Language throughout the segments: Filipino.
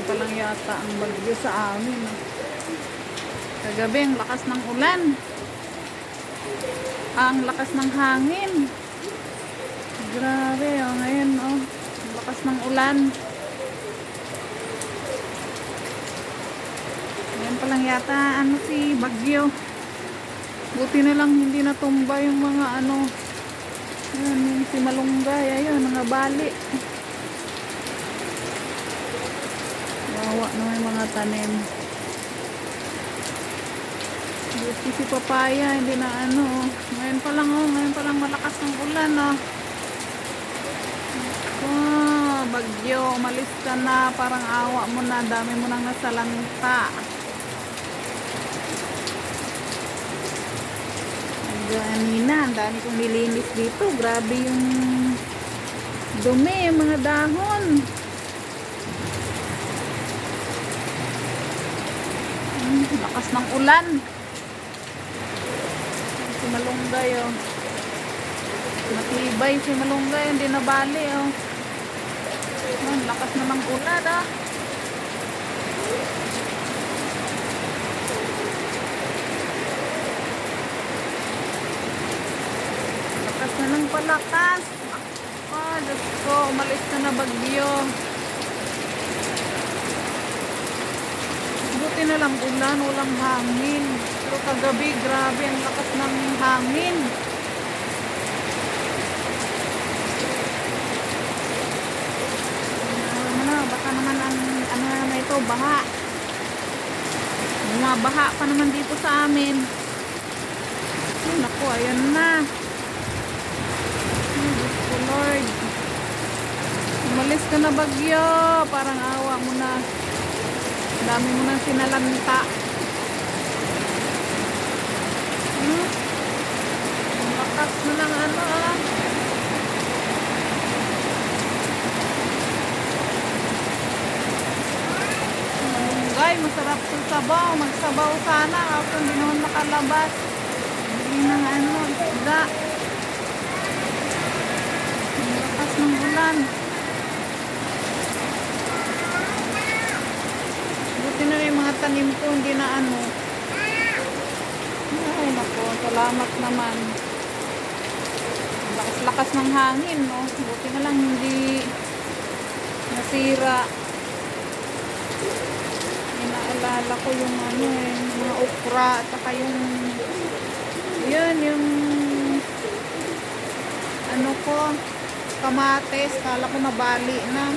Ngayon pa lang yata ang bagyo sa amin. Kagabi ang lakas ng ulan. Ang lakas ng hangin. Grabe, ngayon ang lakas ng ulan. Ngayon pa lang yata si bagyo. Buti na lang hindi natumba yung mga yung si malunggay, ayun, mga bali. Wawa na yung mga tanim. Buti si papaya, hindi na ngayon pa lang malakas ng ulan, bagyo, umalis ka na, parang awa mo na, dami mo nang nasalanta. Kanina, ang dami kong nilinis dito. Grabe yung dumi, yung mga dahon. Lakas ng ulan. Si malunggay, matibay si malunggay, hindi nabali, lakas na ng ulan, lakas na ng palakas. Diyos ko, umalis na bagyo. Buti na lang ulan, walang hangin. Pero kagabi, grabe ang lakas ng hangin. Baka naman ang ito, baha. Bumabaha pa naman dito sa amin. Ay, naku, ayan na. Diyos ko, Lord. Umalis ka na bagyo. Parang awa mo na. Dami mo nang sinalanta. Ang lakas na ng malunggay, masarap sa sabaw. Magsabaw sana. Ako hindi naman makalabas. Hindi ng isda. Ang lakas ng ulan. Buti na yung mga tanim ko, hindi na Ay, nako, salamat naman. Lakas-lakas ng hangin, Buti na lang hindi nasira. Inaalala ko yung mga okra at saka yung kamates, kala ko nabali na.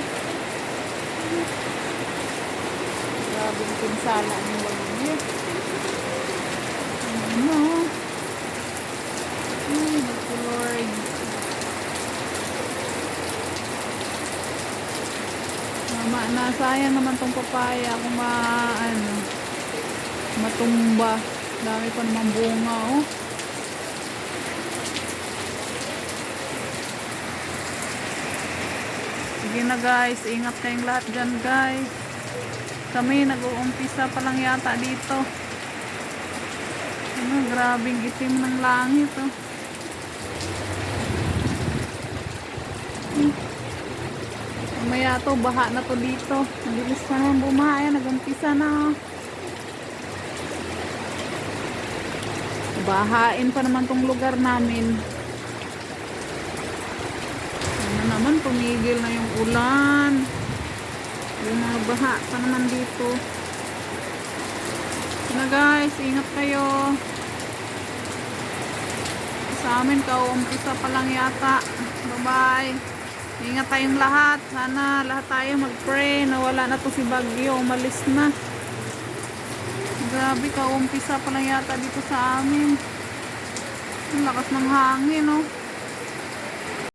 Grabe yung pinsala ng bagyo. Lord. Mama, sayang naman tong papaya kung matumba. Dami pa naman bunga, Sige na guys, ingat kayong lahat dyan guys. Kami nag-uumpisa pa lang yata dito. Grabing itim ng langit, Mamaya to, baha na to dito. Mabilis pa naman bumaha, nag-umpisa na. Bahain pa naman tong lugar namin. Naman, tumigil na yung ulan. Yung mga baha pa naman dito. Na guys, ingat kayo. Sa amin, kauumpisa pa lang yata. Bye-bye. Ingat tayong lahat. Sana lahat tayo mag-pray na wala na to si bagyo. Umalis na. Grabe, kauumpisa pa lang yata dito sa amin. Ang lakas ng hangin,